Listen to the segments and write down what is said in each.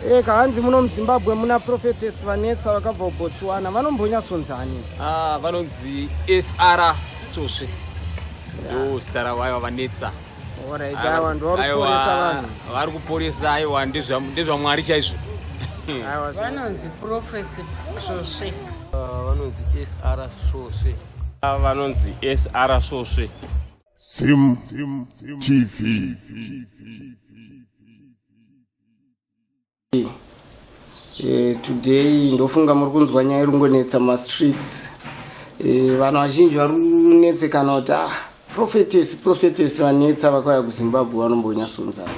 Kahanzi muno muZimbabwe muna prophetess vanetsa vakabva Botswana vanombonyatsonzani. Vanonzi SR Toshe. Yo stara waiwa vanetsa. Alright, vanhu varikuporesa vanhu. Vari kuporesa aiwa ndezva Mwari chaizvo. Vanonzi prophetess Shoshe. Vanonzi SR Shoshe. Vanonzi SR Shoshe. ZIMLiveTV. Today ndofunga muri kunzwa nyaya iri kungonetsa mastreets. Vanhu vazhinji vari kunetsekana kuti prophetess vanetsa vakauya kuZimbabwe vanombonyatsonzana.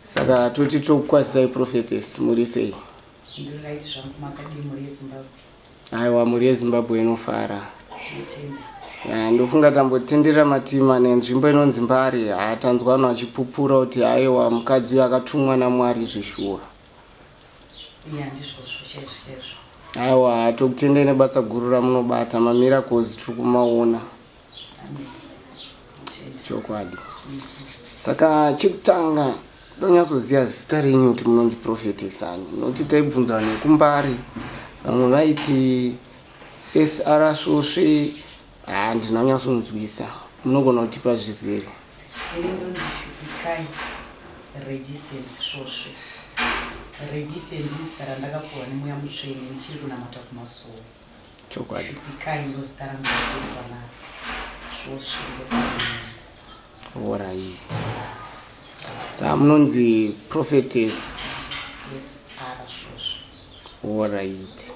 Saka toti tokukwazisai prophetess muri sei? Ndiraiti zvangu makadi muri yeZimbabwe. Aiwa, muri yeZimbabwe inofara. Ndofunga tambotendera matima nenzvimbo inonzi Mbare. Tanzwa vanhu vachipupura kuti aiwa mukadzi uyu akatumwa naMwari zveshuwa. Aiwa, tokutendai nebasa guru ramunobata, mamiracles tiri kumaona. Chokwadi. Saka chekutanga ndonyatsoziva zita renyu kuti munonzi prophetess ani. Noti taibvunza vanhu vekuMbare, vamwe vaiti SR Shoshe. Ndinonyatsonzwisa. Munogona kutipa zvizere? Ini ndonzi Shupikai Resistance Shoshe. Resistance izita randakapuwa nemweya mutsvene ndichiri kunamata kuMasuwo. Chokwadi. Shupikai ndozita rangu rakanaka. Shoshe ndosarina. Alright. Saka munonzi prophetess SR Shoshe. Alright.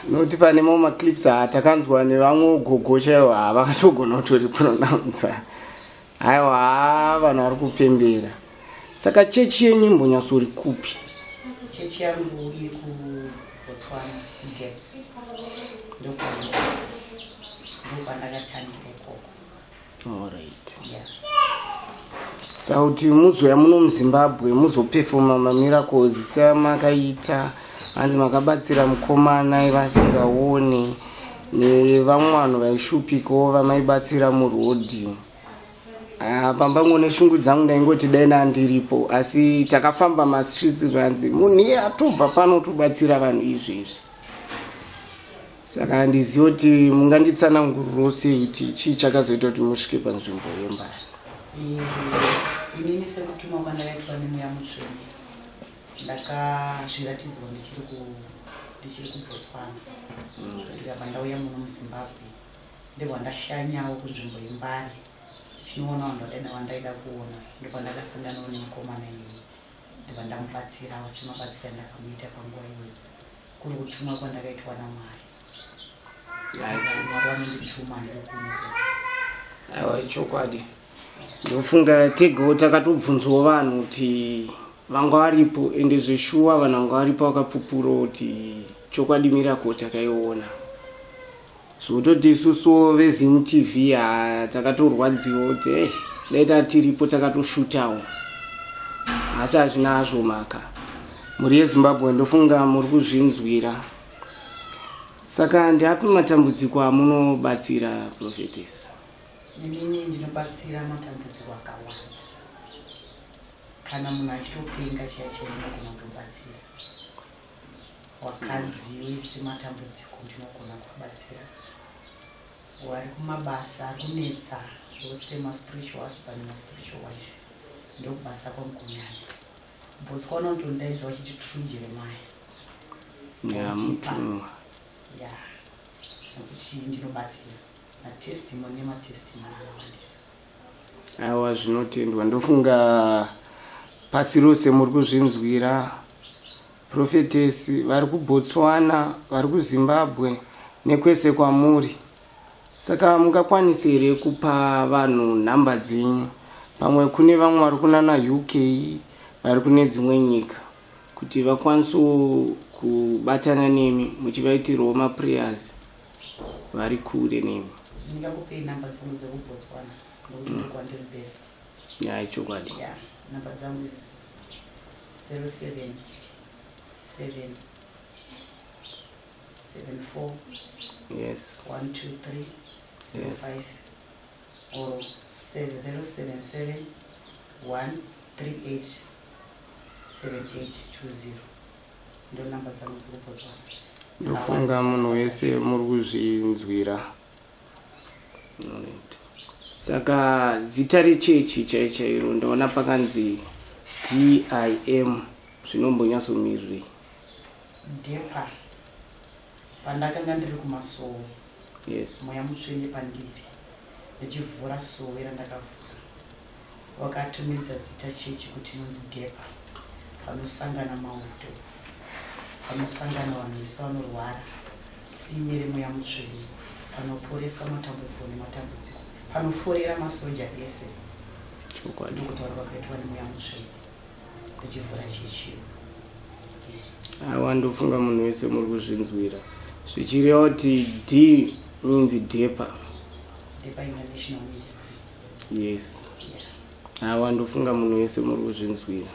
Noti pane mamwe clips takanzwa nevamwe gogo chaivo vakatogona kutori pronounce. Aiwa, vanhu vari kupembera. Saka chechi yenyu imbonyatsori kupi? Chechi yangu iri kuBotswana Gaps. Ndokwandakatangira ikoko. Alright. Saka kuti muzoya muno muZimbabwe muzoperforma mamiracles samakaita, hanzi makabatsira mukomana ivasingaoni, nevamwe vanhu vaishupikawo vamaibatsira murodhi. Pambango neshungu dzangu ndaingoti dai ndandiripo, asi takafamba mastreets zvanzi munhu iye atobva pano tobatsira vanhu izvezvi. Saka ndiziva kuti munganditsanangurirawo sei kuti chii chakazoita kuti musvike panzvimbo yeMbare. Inini sekutuma kwandakaitwa nemweya mutsvene ndakazviratidzwa ndichiri kuBotswana. Ndikabva ndauya muno muZimbabwe ndepandashanyawo kunzvimbo yeMbare. Chinoona vanhu vandaida kuona, ndopandakasanganawo nemukomana iye. Ndibva ndamubatsirawo semabatsira ndakamuita panguva iyoyo. Kuri kutumwa kwandakaitwa naMwari. Mwari vanondituma ndikuonekwa. Aiwa, chokwadi. Ndofunga tegawo takatobvunzwawo vanhu kuti vanga varipo, ende zveshuwa vanhu vanga varipo vakapupura kuti chokwadi miracle takaiona. Zvototi isusu veZIMLiveTV takatorwadziwa kuti dai tatiripo takatoshutawo. Asi hazvina hazvo maka. Muri yeZimbabwe ndofunga muri kuzvinzwira. Saka ndiapi matambudziko amunobatsira prophetess? Inini ndinobatsira matambudziko akawanda. Kana munhu achitopenga chaicho ndinogona kutobatsira. Wakadzi wese matambudziko ndinogona kubatsira. Wari kumabasa kunetsa zvose maspiritual husband nemaspiritual wife. Ndokubasa kwangu kunyanya. Botswana ndondaidza vachiti true Jeremiah. Nokuti ndinobatsira. Matestimony akawandisa. Aiwa, zvinotendwa. Ndofunga pasi rose muri kuzvinzwira. Prophetess vari kuBotswana, vari kuZimbabwe nekwese kwamuri. Saka mungakwanisa here kupa vanhu nhamba dzenyu? Pamwe kune vamwe vari kunana UK, vari kune dzimwe nyika, kuti vakwanise kubatana nemi muchivaitirawo maprayers vari kure nemi. Ndingakupei nhamba dzangu dzekuBotswana nokuti ndokwandiri best. Chokwadi. Nhamba dzangu 07 774 123 05 or 077 138 7820 ndo namba dzangu dzekuBotswana. Ndofunga munhu wese muri kuzvinzwira. Saka zita rechechi chaichairo ndaona pakanzi DIM zvinombonyatsomirirei? Depa pandakanga ndiri kumasowo. Yes. Mweya mutsvene pandiri ndichivhura sowe randakavhura wakatumidza zita chechi kuti inonzi Depa, panosangana mauto, panosangana vanhu vese vanorwara, tsime remweya mutsvene, panoporeswa matambudziko nematambudziko, panoforera masoja ese. Ndokutaura kwakaitwa nemweya mutsvene ndichivhura chechi. Aiwa, ndofunga munhu wese muri kuzvinzwira zvichireva kuti D means Depa. Depa International Ministry. Yes. Aiwa, ndofunga munhu wese muri kuzvinzwira.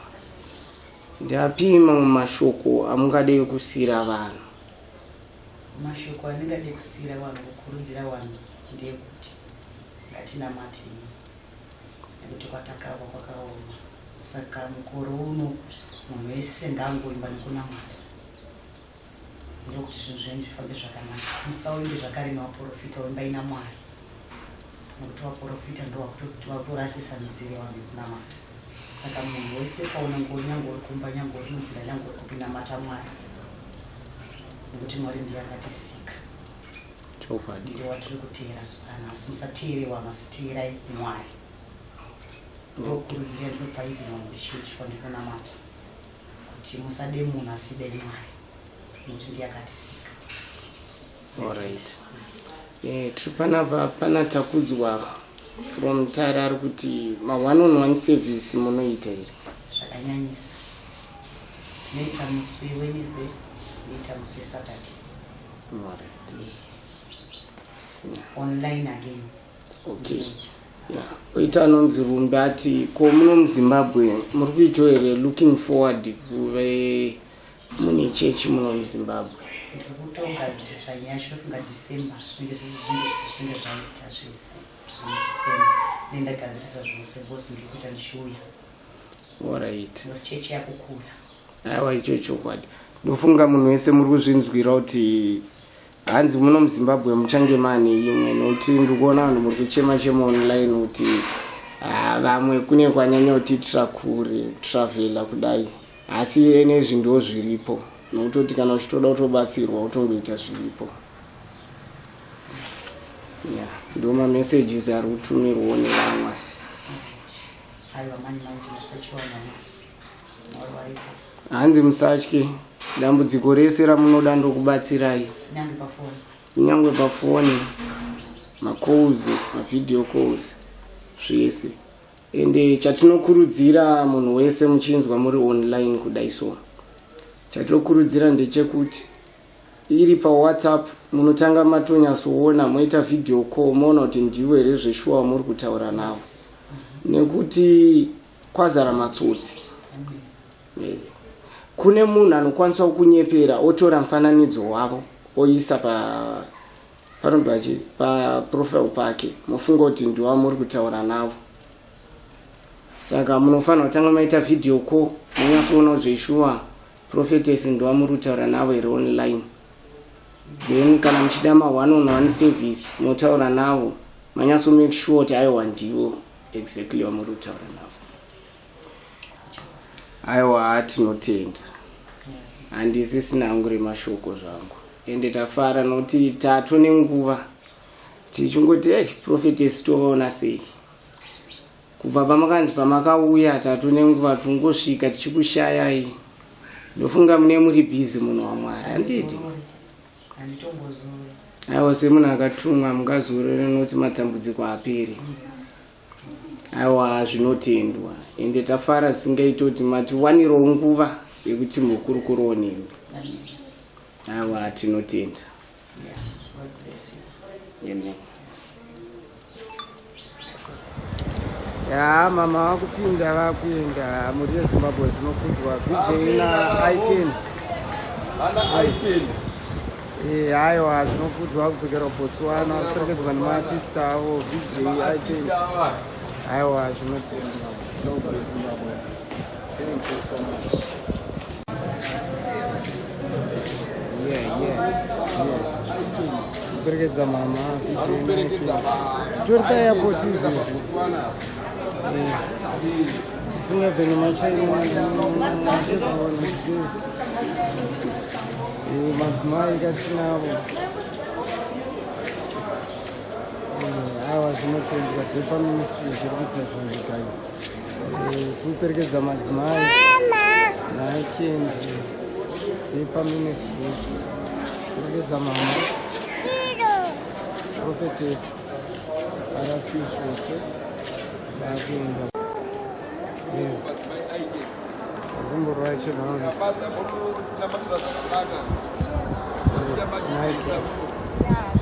Ndapi mamwe mashoko amungadei kusiyira vanhu? Mashoko andingade kusiyira vanhu, kukurudzira vanhu ndeyekuti ngatinamate, nekuti kwatakabva kwakaoma. Saka mukore uno munhu wese ngaangoimba nekunamata, ndokuti zvinhu zvenyu zvifambe zvakanaka. Musauimbe zvakare nevaprofita, wembai naMwari, nekuti vaprofita ndowakuti vatorasisa nzira vanhu yekunamata. Saka munhu wese paunongori, nyangori kumba, nyangori munzira, nyangori kupi, namata Mwari, nekuti Mwari ndiye akatisika. Ndiye watiri kuteera zuva ranhasi. Musateere vanhu asi teerai Mwari. Ndokurudzira ndinopa even vanhu vechechi kwandinonamata kuti musade munhu asi dai Mwari, nekuti ndiye akatisika. Alright. Tiri panapa pana takudzwa from Tara ari kuti ma1-on-1 service munoita here? Zvakanyanyisa. Noita musi weWednesday, noita musi weSaturday. Online again. Okay. Oita anonzi Rumbi ati ko muno muZimbabwe muri kuita here looking forward kuve mune chechi muno muZimbabwe? Ndiri kutogadzirisa nyaya chinofunga December zvinenge zvaita zvese. December nendagadzirisa zvose bosi ndiri kuita ndichiuya. Alright. Bosi chechi yakukura. Aiwa, icho chokwadi. Ndofunga munhu wese muri kuzvinzwira kuti hanzi muno muZimbabwe muchange mane imwe, nokuti ndiri kuona vanhu muri kuchema online kuti vamwe kune kwanyanya kutitira kure kutravela kudai, asi ene zvinhu zviripo, nokutoti kana uchitoda kutobatsirwa utongoita zviripo. Ndo mamessages ari kutumirwawo nevamwe. Aiwa, manje musachiwana Mwari varipo. Hanzi musatye, dambudziko rese ramunoda ndokubatsirai, nyangwe pafoni, macalls, mavideo calls, zvese. Ende chatinokurudzira munhu wese muchinzwa muri online kudai so, chatinokurudzira ndechekuti iri paWhatsApp munotanga matonyasoona moita video call moona kuti ndiwe here zveshuwa muri kutaura navo, nekuti kwazara matsotsi. Kune munhu anokwanisa kunyepera otora mufananidzo wavo oisa pa profile pake, mofunga kuti ndiwa muri kutaura navo. Saka munofanira kutanga maita video call monyasoona zveshuwa prophetess ndiwa muri kutaura navo here online. Then kana muchida ma1-on-1 service motaura navo, manyaso make sure kuti aiwa ndiwo exactly wamuri kutaura navo. Aiwa, tinotenda. Handisi sina hangu remashoko zvangu. Ende tafara nokuti tatone nguva tichingoti prophetess toona sei. Kubva pamakanzi pamakauya tatone nguva tungosvika tichikushayai. Ndofunga mune muri busy munhu waMwari, handiti? Aiwa, semunhu akatumwa mungazorore nokuti matambudziko aperi. Aiwa, zvinotendwa. Ende tafara singaita kuti matiwanirawo nguva yekuti mukurukuruwo nemi. Aiwa, tinotenda. Amen. Mama vakupinda vakuenda muri yeZimbabwe zvinokudzwa VJ na Icons. Aiwa, zvinokudzwa kudzokera Botswana kupfekedzwa nemaartista avo VJ Icons. Aiwa, zvinotenda. Thank you so much. kuperekedza mama titori paairport izvezvi kungabveni madzimai katinavo aiwa zvinotendeka depa ministry zviri kuita zvinhu guys tikuperekedza madzimai naikendi depa ministry kuperekedza mama prophetess arasishoshe vakuenda yes akumborwacho tonight